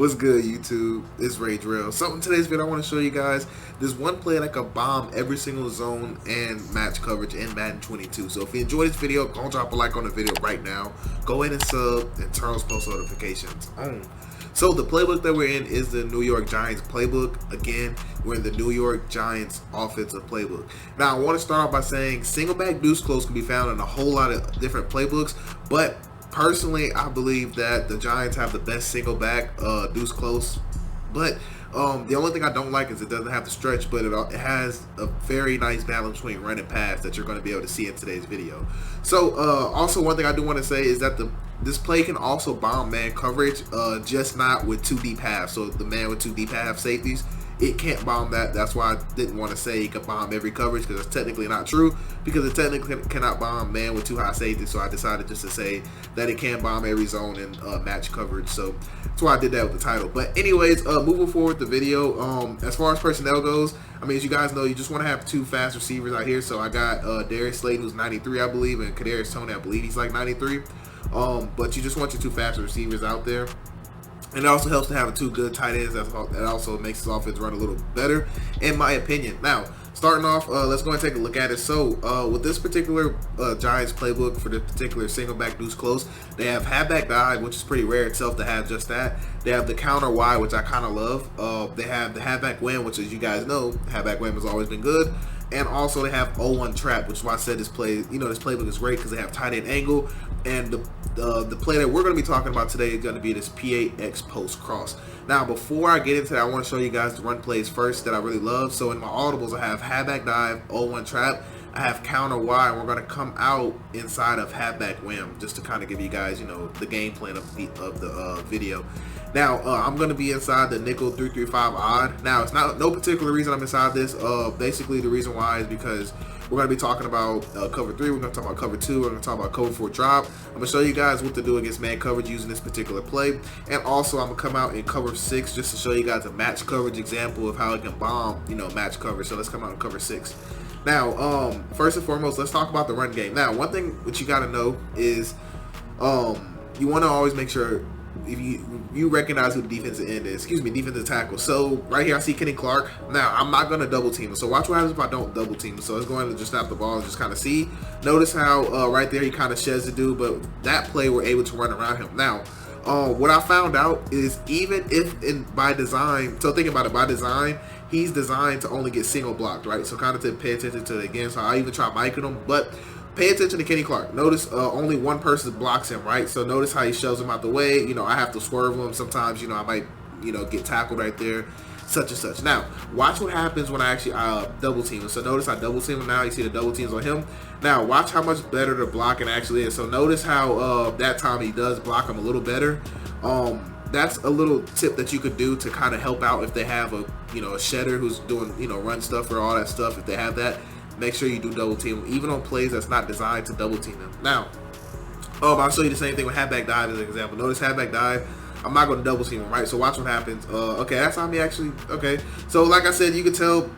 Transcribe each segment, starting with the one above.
What's good, YouTube? It's Ray Drill. So in today's video, I want to show you guys this one play that can bomb every single zone and match coverage in Madden 22. So if you enjoyed this video, go drop a like on the video right now. Go ahead and sub and turn on post notifications on. So the playbook that we're in is the New York Giants playbook. Again, we're in the New York Giants offensive playbook. Now, I want to start off by saying Singleback Deuce close can be found in a whole lot of different playbooks, but personally, I believe that the Giants have the best single back deuce close, but the only thing I don't like is it doesn't have the stretch, but it has a very nice balance between run and pass that you're going to be able to see in today's video. So also one thing I do want to say is that this play can also bomb man coverage, just not with two deep halves. So the man with two deep half safeties, it can't bomb that. That's why I didn't want to say it could bomb every coverage, because it's technically not true, because it technically cannot bomb man with two high safeties. So I decided just to say that it can bomb every zone and match coverage. So that's why I did that with the title. But anyways, moving forward the video, as far as personnel goes, I mean, as you guys know, you just want to have two fast receivers out here. So I got Darius Slayton, who's 93, I believe, and Kadarius Toney, I believe he's like 93. But you just want your two fast receivers out there. And it also helps to have two good tight ends. That also makes his offense run a little better, in my opinion. Now, starting off, let's go and take a look at it. So, with this particular Giants playbook for this particular single back deuce close, they have halfback dive, which is pretty rare itself to have just that. They have the counter Y, which I kind of love. They have the halfback win, which, as you guys know, halfback win has always been good. And also they have 0-1 trap, which is why I said this playbook is great, because they have tight end angle. And the play that we're going to be talking about today is going to be this P8X post cross. Now, before I get into that, I want to show you guys the run plays first that I really love. So in my audibles, I have halfback dive, 0-1 trap. I have counter Y, and we're going to come out inside of halfback wham, just to kind of give you guys, the game plan of the video. Now, I'm going to be inside the nickel 3-3-5 odd. Now, it's not no particular reason I'm inside this. Basically, the reason why is because we're going to be talking about cover 3. We're going to talk about cover 2. We're going to talk about cover 4 drop. I'm going to show you guys what to do against man coverage using this particular play. And also, I'm going to come out in cover 6 just to show you guys a match coverage example of how it can bomb, match coverage. So let's come out in cover 6. Now, first and foremost, let's talk about the run game. Now, one thing that you got to know is you want to always make sure if you recognize who the defensive end is, defensive tackle. So right here I see Kenny Clark. Now I'm not going to double team him. So watch what happens if I don't double team him. So it's going to just snap the ball and just kind of see. Notice how right there he kind of sheds the dude, but that play we're able to run around him. Now, what I found out is even if by design, so think about it, by design, he's designed to only get single blocked, right? So kind of to pay attention to it again. So I even try miking him, but pay attention to Kenny Clark. Notice only one person blocks him, right? So notice how he shoves him out the way. I have to swerve him. Sometimes, I might, get tackled right there, such and such. Now, watch what happens when I actually double team him. So notice I double team him now. You see the double teams on him. Now, watch how much better the blocking actually is. So notice how that time he does block him a little better. That's a little tip that you could do to kind of help out if they have a shedder who's doing, run stuff or all that stuff. If they have that, make sure you do double team him, even on plays that's not designed to double team him. Now, I'll show you the same thing with halfback dive as an example. Notice halfback dive, I'm not going to double team him, right? So watch what happens. Okay, that's on me actually. Okay, so like I said, you can tell,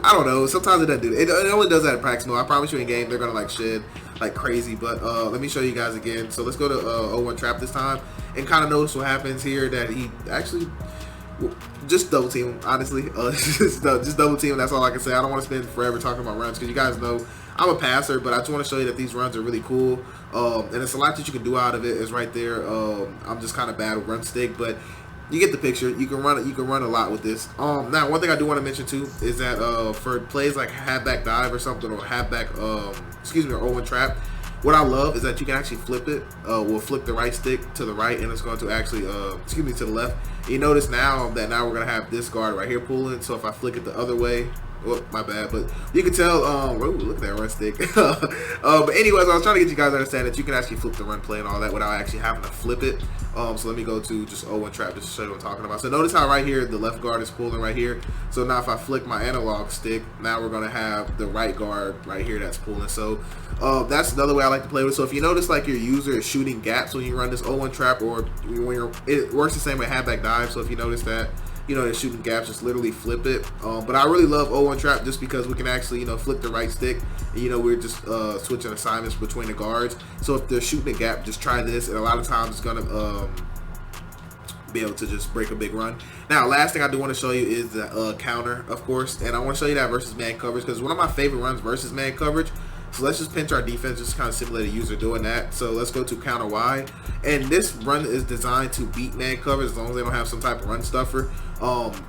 I don't know, sometimes it doesn't do it. It only does that in practice. No, I promise you in game, they're going to shed like crazy. But let me show you guys again. So let's go to 0-1 trap this time and kind of notice what happens here, that he actually just double team him, honestly. Just double team him. That's all I can say. I don't want to spend forever talking about runs, because you guys know I'm a passer, but I just want to show you that these runs are really cool. And it's a lot that you can do out of it. Is right there. I'm just kind of bad with run stick, but you get the picture. You can run it. You can run a lot with this. Now, one thing I do want to mention too is that for plays like halfback dive or something, or halfback, or 0-1 trap, what I love is that you can actually flip it. We'll flick the right stick to the right, and it's going to actually, to the left. You notice now that we're going to have this guard right here pulling. So if I flick it the other way, oh, my bad, but you can tell, look at that run stick. But anyways, I was trying to get you guys to understand that you can actually flip the run play and all that without actually having to flip it. So let me go to just 0-1 trap just to show you what I'm talking about. So notice how right here, the left guard is pulling right here. So now if I flick my analog stick, now we're going to have the right guard right here that's pulling. So that's another way I like to play with. So if you notice your user is shooting gaps when you run this 0-1 trap, or when it works the same way halfback dive. So if you notice that, they're shooting gaps, just literally flip it. But I really love 0-1 trap just because we can actually, flip the right stick. And, we're just switching assignments between the guards. So if they're shooting a gap, just try this. And a lot of times it's going to be able to just break a big run. Now, last thing I do want to show you is the counter, of course, and I want to show you that versus man coverage, because one of my favorite runs versus man coverage. So let's just pinch our defense, just kind of simulate a user doing that. So let's go to counter Y, and this run is designed to beat man coverage as long as they don't have some type of run stuffer.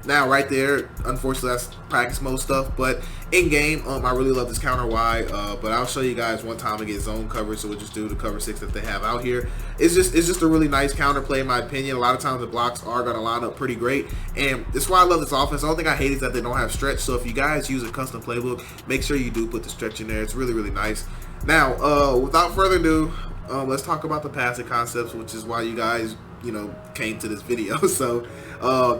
Now right there, unfortunately that's practice mode stuff, but in game, I really love this counter Y. But I'll show you guys one time to get zone coverage, so we'll just do the cover 6 that they have out here. It's just a really nice counter play in my opinion. A lot of times the blocks are going to line up pretty great, and that's why I love this offense. The only thing I hate is that they don't have stretch. So if you guys use a custom playbook, make sure you do put the stretch in there. It's really nice. Now, without further ado, let's talk about the passing concepts, which is why you guys, came to this video. So,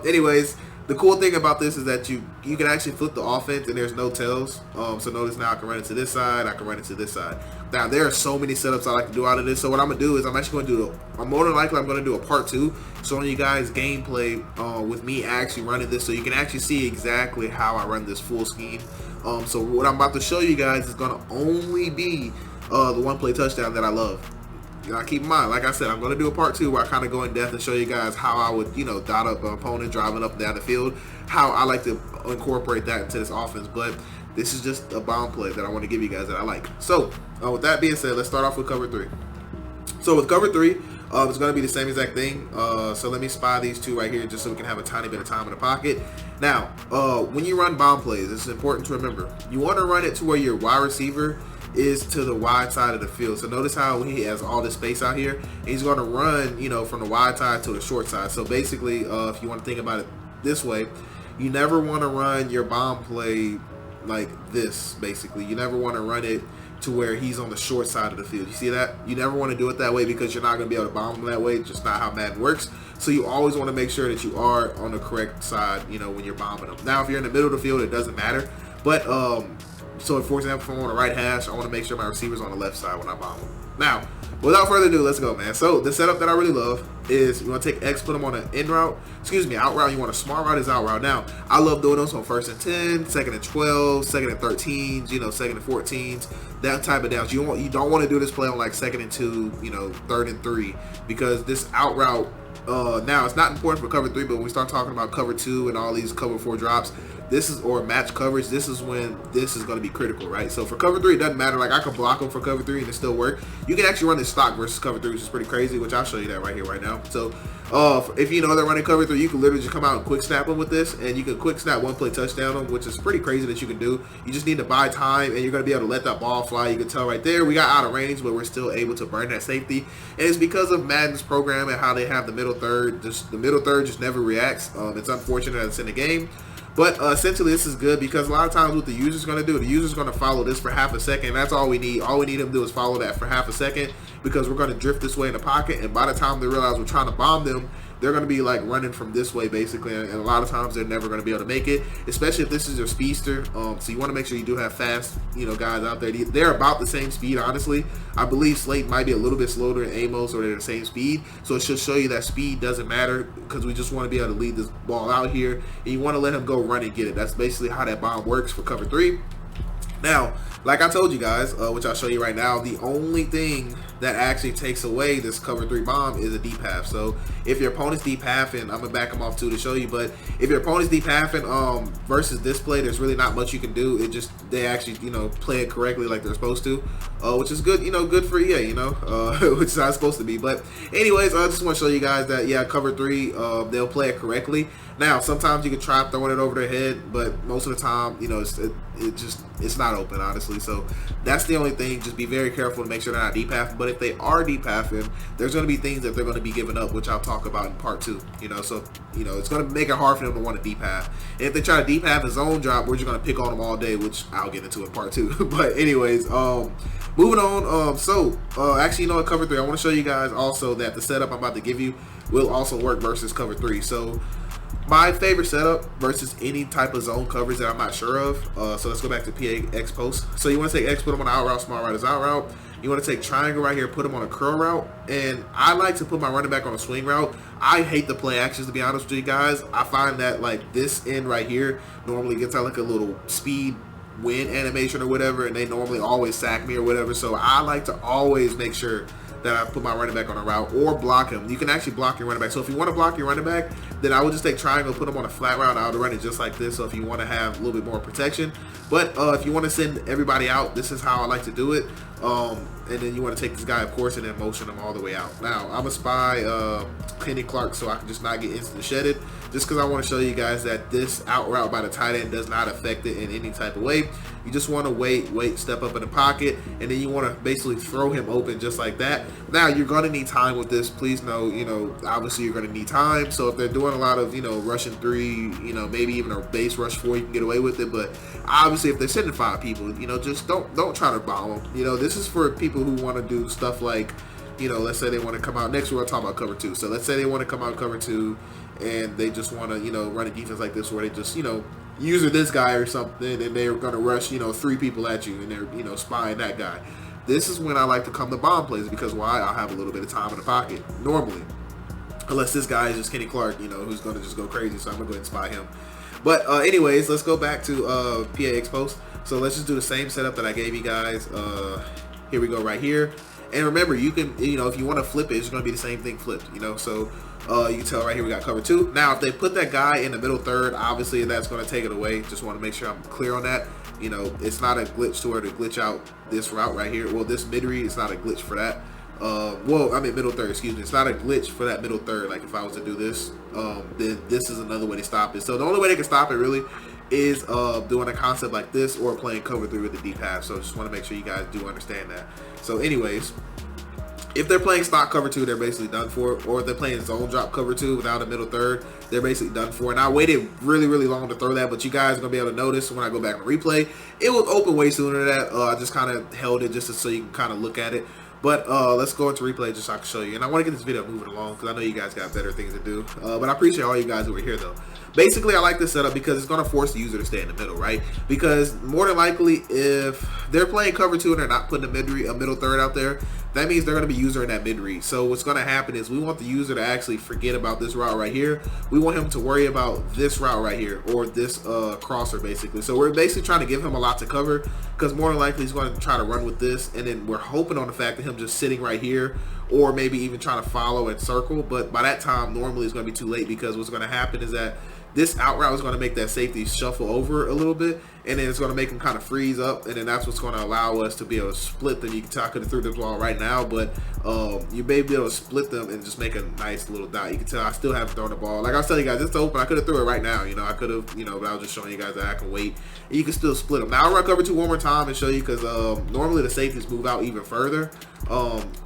anyways, the cool thing about this is that you can actually flip the offense and there's no tails. So notice now I can run it to this side, I can run it to this side. Now there are so many setups I like to do out of this. So what I'm gonna do is I'm actually gonna do more than likely I'm gonna do a part 2 showing you guys gameplay with me actually running this, so you can actually see exactly how I run this full scheme. So what I'm about to show you guys is gonna only be the one play touchdown that I love. Now keep in mind, like I said, I'm going to do a part 2 where I kind of go in depth and show you guys how I would, dot up an opponent driving up and down the field, how I like to incorporate that into this offense. But this is just a bomb play that I want to give you guys that I like. So with that being said, let's start off with cover 3. So with cover 3, it's going to be the same exact thing. So let me spy these two right here just so we can have a tiny bit of time in the pocket. Now, when you run bomb plays, it's important to remember, you want to run it to where your wide receiver is to the wide side of the field. So notice how he has all this space out here. He's going to run, from the wide side to the short side. So basically, if you want to think about it this way, you never want to run your bomb play like this, basically. You never want to run it to where he's on the short side of the field. You see that? You never want to do it that way because you're not going to be able to bomb him that way. It's just not how Madden works. So you always want to make sure that you are on the correct side, when you're bombing them. Now, if you're in the middle of the field, it doesn't matter. But, so for example, if I'm on the right hash, I want to make sure my receiver's on the left side when I bomb them. Now, without further ado, let's go, man. So the setup that I really love is you want to take X, put them on an in route, out route. You want a smart route is out route. Now, I love doing those on 1st and 10, 2nd and 12, 2nd and 13s, 2nd and 14s, that type of downs. You don't want to do this play on like 2nd and 2, 3rd and 3, because this out route, now it's not important for cover 3, but when we start talking about cover 2 and all these cover 4 drops, or match coverage, this is when this is going to be critical, right? So for cover 3, it doesn't matter. Like, I can block them for cover 3 and it still work. You can actually run this stock versus cover 3, which is pretty crazy, which I'll show you that right here, right now. So if you know they're running cover 3, you can literally just come out and quick snap them with this, and you can quick snap one play touchdown them, which is pretty crazy that you can do. You just need to buy time, and you're going to be able to let that ball fly. You can tell right there, we got out of range, but we're still able to burn that safety. And it's because of Madden's program and how they have the middle third. The middle third just never reacts. It's unfortunate that it's in the game. But essentially, this is good because a lot of times what the user's going to do, the user's going to follow this for half a second. That's all we need. All we need them to do is follow that for half a second, because we're going to drift this way in the pocket. And by the time they realize we're trying to bomb them, they're going to be like running from this way basically. And a lot of times they're never going to be able to make it, especially if this is your speedster. So you want to make sure you do have fast, guys out there. They're about the same speed, honestly. I believe Slate might be a little bit slower than Amos, or they're the same speed. So it should show you that speed doesn't matter, because we just want to be able to lead this ball out here. And you want to let him go run and get it. That's basically how that bomb works for cover 3. Now, like I told you guys, which I'll show you right now, the only thing that actually takes away this cover 3 bomb is a deep half. So if your opponent's deep half, and I'm gonna back them off too to show you, but if your opponent's deep halfing versus this play, there's really not much you can do. It just, they actually play it correctly like they're supposed to, which is good, good for EA, which is how it's supposed to be. But anyways, I just want to show you guys that, yeah, cover 3, they'll play it correctly. Now, sometimes you can try throwing it over their head, but most of the time, it's not open, honestly. So that's the only thing. Just be very careful to make sure they're not deep half. But if they are deep halfing, there's going to be things that they're going to be giving up, which I'll talk about in part 2. So it's going to make it hard for them to want to deep half. And if they try to deep half a zone drop, we're just going to pick on them all day, which I'll get into in part 2. But anyways, moving on. Actually, at cover 3, I want to show you guys also that the setup I'm about to give you will also work versus cover 3. So my favorite setup versus any type of zone coverage that I'm not sure of. So let's go back to PA X post. So you want to take X, put them on the out route, smart route is out route. You want to take triangle right here, put them on a curl route. And I like to put my running back on a swing route. I hate the play actions, to be honest with you guys. I find that like this end right here normally gets out like a little speed win animation or whatever, and they normally always sack me or whatever. So I like to always make sure that I put my running back on a route, or block him. You can actually block your running back. So if you want to block your running back, then I would just take triangle, put him on a flat route. I would run it just like this. So if you want to have a little bit more protection, but if you want to send everybody out, this is how I like to do it. And then you want to take this guy, of course, and then motion him all the way out. Now, I'm a spy Kenny Clark, so I can just not get instantly shedded, just because I want to show you guys that this out route by the tight end does not affect it in any type of way. You just want to wait, step up in the pocket, and then you want to basically throw him open just like that. Now, you're going to need time with this. Please know, obviously you're going to need time. So if they're doing a lot of, rushing 3, maybe even a base rush 4, you can get away with it. But obviously if they're sending 5 people, just don't try to bomb them. This is for people who want to do stuff like, let's say they want to come out. Next, we're going to talk about cover 2. So let's say they want to come out cover 2 and they just want to, run a defense like this where they just, user this guy or something, and they're going to rush, 3 people at you, and they're, spying that guy. This is when I like to come to bomb plays, because why? I'll have a little bit of time in the pocket, normally. Unless this guy is just Kenny Clark, who's going to just go crazy, so I'm going to go ahead and spy him. But anyways, let's go back to PAX post. So let's just do the same setup that I gave you guys. Here we go right here. And remember, you can, if you want to flip it, it's going to be the same thing flipped, So you can tell right here we got cover 2. Now, if they put that guy in the middle third, obviously that's going to take it away. Just want to make sure I'm clear on that. It's not a glitch to where to glitch out this route right here. Well, this mid read, it's not a glitch for that. Middle third, excuse me. It's not a glitch for that middle third. Like if I was to do this, then this is another way to stop it. So the only way they can stop it really is doing a concept like this or playing cover 3 with the deep half. So just want to make sure you guys do understand that. So anyways, if they're playing stock cover 2, they're basically done for it. Or if they're playing zone drop cover 2 without a middle third, they're basically done for it. And I waited really, really long to throw that, but you guys are going to be able to notice when I go back and replay, it was open way sooner than that. I just kind of held it just so you can kind of look at it. But let's go into replay just so I can show you. And I want to get this video moving along because I know you guys got better things to do. But I appreciate all you guys who are here, though. Basically, I like this setup because it's going to force the user to stay in the middle, right? Because more than likely, if they're playing cover 2 and they're not putting a middle third out there, that means they're going to be using that mid read. So what's going to happen is we want the user to actually forget about this route right here. We want him to worry about this route right here, or this crosser, basically. So we're basically trying to give him a lot to cover, because more than likely he's going to try to run with this, and then we're hoping on the fact that him just sitting right here, or maybe even trying to follow and circle. But by that time, normally it's going to be too late, because what's going to happen is that this out route is going to make that safety shuffle over a little bit, and then it's going to make him kind of freeze up, and then that's what's going to allow us to be able to split them. You can tell I could have threw this ball right now, but you may be able to split them and just make a nice little dot. You can tell I still haven't thrown the ball. Like I was telling you guys, it's open. I could have threw it right now. I could have, but I was just showing you guys that I can wait. And you can still split them. Now I'll run cover 2 one more time and show you, because normally the safeties move out even further.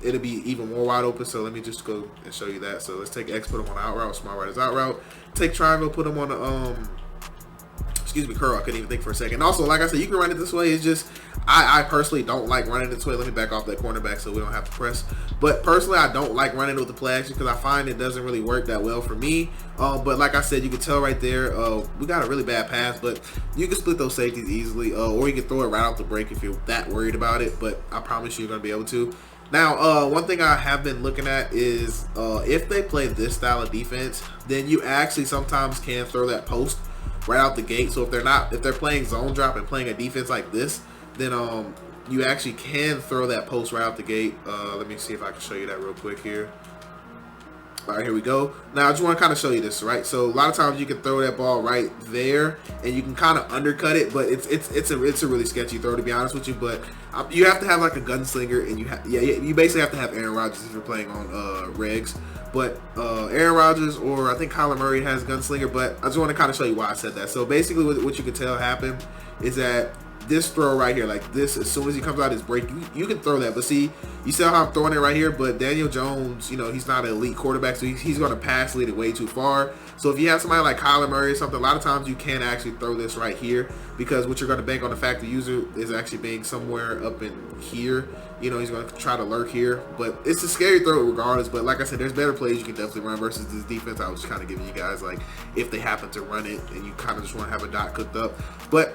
It'll be even more wide open. So let me just go and show you that. So let's take X, put them on the out route, smart right is out route. Take triangle, put them on the curl. I couldn't even think for a second. Also, like I said, you can run it this way. It's just I personally don't like running this way. Let me back off that cornerback so we don't have to press. But personally, I don't like running with the play action, because I find it doesn't really work that well for me. But like I said, you can tell right there, we got a really bad pass, but you can split those safeties easily, or you can throw it right off the break if you're that worried about it. But I promise you're going to be able to. Now, one thing I have been looking at is if they play this style of defense, then you actually sometimes can throw that post right out the gate. So if they're playing zone drop and playing a defense like this, then you actually can throw that post right out the gate. Let me see if I can show you that real quick here. All right, here we go. Now I just want to kind of show you this, right? So a lot of times you can throw that ball right there, and you can kind of undercut it, but it's a really sketchy throw, to be honest with you. But you have to have like a gunslinger, and you basically have to have Aaron Rodgers if you're playing on regs. But Aaron Rodgers, or I think Kyler Murray has gunslinger. But I just want to kind of show you why I said that. So basically, what you can tell happened is that this throw right here, like this, as soon as he comes out his break, you can throw that. But see, you see how I'm throwing it right here? But Daniel Jones, he's not an elite quarterback, so he's going to pass lead it way too far. So if you have somebody like Kyler Murray or something, a lot of times you can actually throw this right here, because what you're going to bank on the fact the user is actually being somewhere up in here. He's going to try to lurk here. But it's a scary throw regardless. But like I said, there's better plays you can definitely run versus this defense. I was just kind of giving you guys, like, if they happen to run it and you kind of just want to have a dot cooked up. But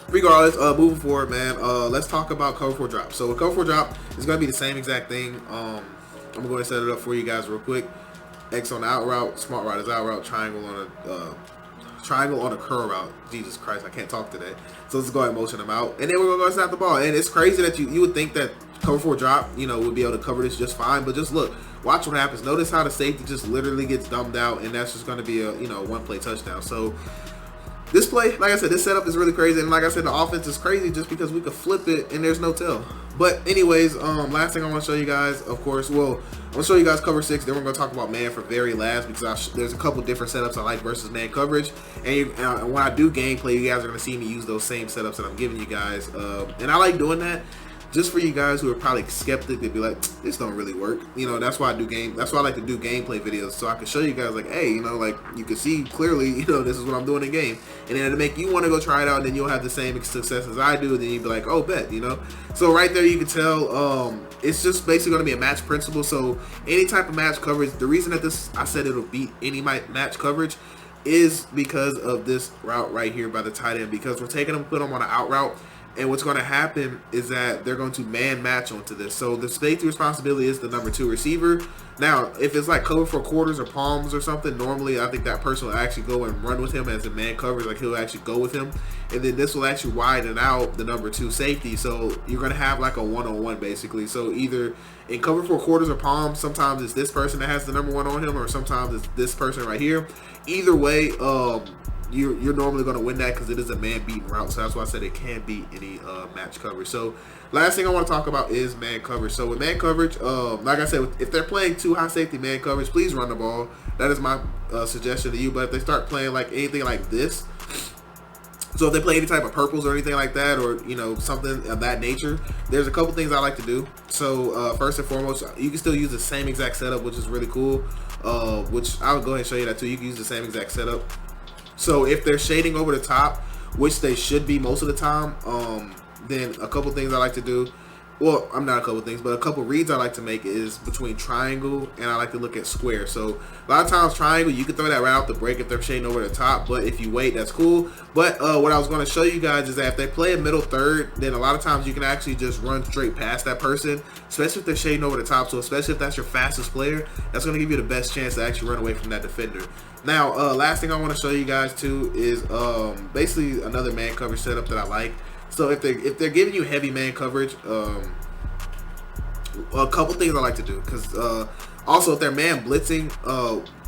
regardless, moving forward, man, let's talk about cover 4 drop. So a cover 4 drop is going to be the same exact thing. I'm going to set it up for you guys real quick. X on the out route, smart right is out route, triangle on a triangle on a curl route. Jesus Christ, I can't talk today. So let's go ahead and motion them out. And then we're going to go snap the ball. And it's crazy that you would think that cover 4 drop, would be able to cover this just fine. But just look, watch what happens. Notice how the safety just literally gets dumbed out. And that's just going to be a, one-play touchdown. So this play, like I said, this setup is really crazy. And like I said, the offense is crazy just because we could flip it and there's no tell. But anyways, last thing I want to show you guys, of course, well, I'm going to show you guys cover 6. Then we're going to talk about man for very last because there's a couple different setups I like versus man coverage. And when I do gameplay, you guys are going to see me use those same setups that I'm giving you guys. And I like doing that. Just for you guys who are probably skeptic, they'd be like, this don't really work. That's why that's why I like to do gameplay videos, so I can show you guys like, hey, like you can see clearly, this is what I'm doing in game. And then to make you want to go try it out, and then you'll have the same success as I do, and then you'd be like, oh, bet, So right there you can tell it's just basically going to be a match principle. So any type of match coverage, the reason that I said it'll beat any match coverage is because of this route right here by the tight end, because we're taking them, put them on an out route. And what's going to happen is that they're going to man match onto this. So the safety responsibility is the number 2 receiver. Now, if it's like cover for quarters or palms or something, normally I think that person will actually go and run with him as a man coverage. Like he'll actually go with him. And then this will actually widen out the number 2 safety. So you're going to have like a one-on-one basically. So either in cover for quarters or palms, sometimes it's this person that has the number 1 on him, or sometimes it's this person right here. Either way, you're normally going to win that because it is a man-beaten route. So that's why I said it can't beat any match coverage. So last thing I want to talk about is man coverage. So with man coverage, like I said, if they're playing 2 high safety man coverage, please run the ball. That is my suggestion to you. But if they start playing like anything like this, so if they play any type of purples or anything like that, or something of that nature, there's a couple things I like to do. So first and foremost, you can still use the same exact setup, which is really cool. Which I'll go ahead and show you that too. You can use the same exact setup. So if they're shading over the top, which they should be most of the time, then a couple things I like to do. Well, I'm not a couple things, but a couple reads I like to make is between triangle and I like to look at square. So a lot of times triangle, you can throw that right out the break if they're shading over the top, but if you wait, that's cool. But what I was going to show you guys is that if they play a middle third, then a lot of times you can actually just run straight past that person, especially if they're shading over the top. So especially if that's your fastest player, that's going to give you the best chance to actually run away from that defender. Now, last thing I want to show you guys too is basically another man coverage setup that I like. So if they're giving you heavy man coverage, a couple things I like to do, because also if they're man blitzing,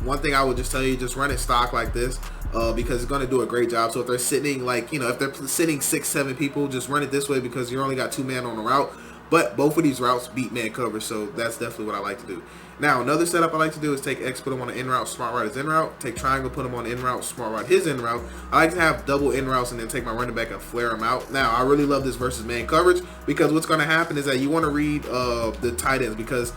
one thing I would just tell you, just run it stock like this, because it's going to do a great job. So if they're sitting like, if they're sitting 6-7 people, just run it this way because you only got 2 men on the route. But both of these routes beat man coverage, so that's definitely what I like to do. Now, another setup I like to do is take X, put them on an in route, smart route his in route. Take triangle, put them on in route, smart route his in route. I like to have double in routes and then take my running back and flare them out. Now, I really love this versus man coverage because what's going to happen is that you want to read the tight ends, because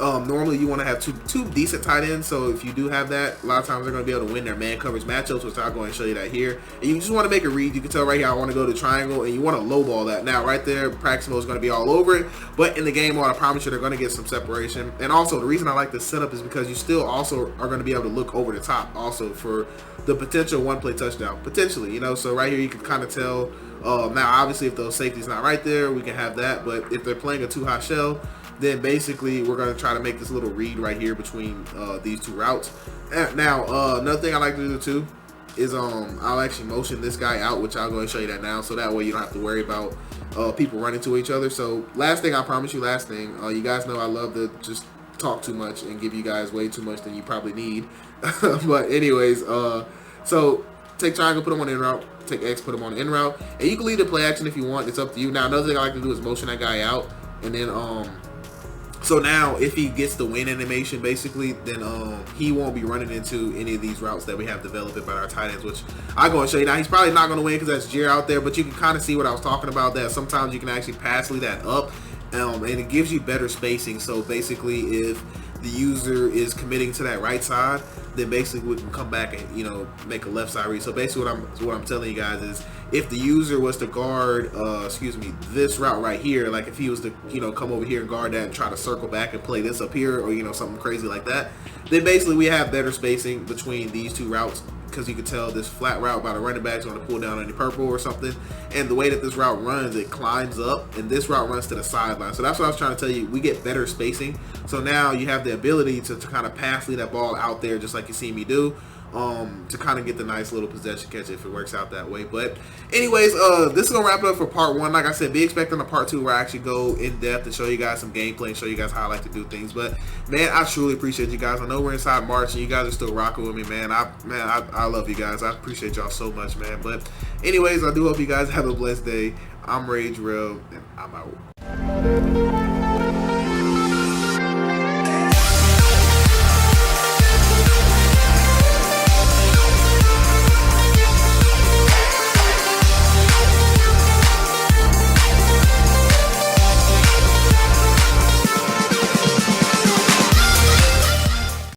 normally you want to have two decent tight ends. So if you do have that, a lot of times they're going to be able to win their man coverage matchups, which I'll go and show you that here. And you just want to make a read. You can tell right here I want to go to triangle, and you want to lowball that. Now right there, practice mode is going to be all over it, but in the game mode, I promise you they're going to get some separation. And also the reason I like this setup is because you still also are going to be able to look over the top also for the potential one-play touchdown, potentially, So right here you can kind of tell. Now obviously if those safety's not right there, we can have that. But if they're playing a 2-high shell, then basically we're going to try to make this little read right here between these 2 routes. Now, another thing I like to do too is I'll actually motion this guy out, which I'll go and show you that now, so that way you don't have to worry about people running to each other. So last thing, I promise you, last thing, you guys know I love to just talk too much and give you guys way too much than you probably need. But anyways, so take triangle, put them on in route. Take X, put them on in route, and you can leave the play action if you want. It's up to you. Now another thing I like to do is motion that guy out, and then so now if he gets the win animation basically, then he won't be running into any of these routes that we have developed by our tight ends, which I'm going to show you. Now he's probably not going to win because that's Jer out there, but you can kind of see what I was talking about, that sometimes you can actually pass lead that up, and it gives you better spacing. So basically if the user is committing to that right side, then basically we can come back and make a left side read. So basically what I'm telling you guys is, if the user was to guard this route right here, like if he was to come over here and guard that and try to circle back and play this up here, or something crazy like that, then basically we have better spacing between these 2 routes, because you can tell this flat route by the running back's going to pull down any purple or something, and the way that this route runs, it climbs up, and this route runs to the sideline. So that's what I was trying to tell you. We get better spacing, so now you have the ability to kind of pass lead that ball out there just like you see me do. to kind of get the nice little possession catch if it works out that way. But anyways, this is gonna wrap it up for part 1. Like I said, be expecting a part 2 where I actually go in depth and show you guys some gameplay and show you guys how I like to do things. But man, I truly appreciate you guys. I know we're inside March and you guys are still rocking with me, man. I love you guys. I appreciate y'all so much, man. But anyways, I do hope you guys have a blessed day. I'm Rage Real and I'm out.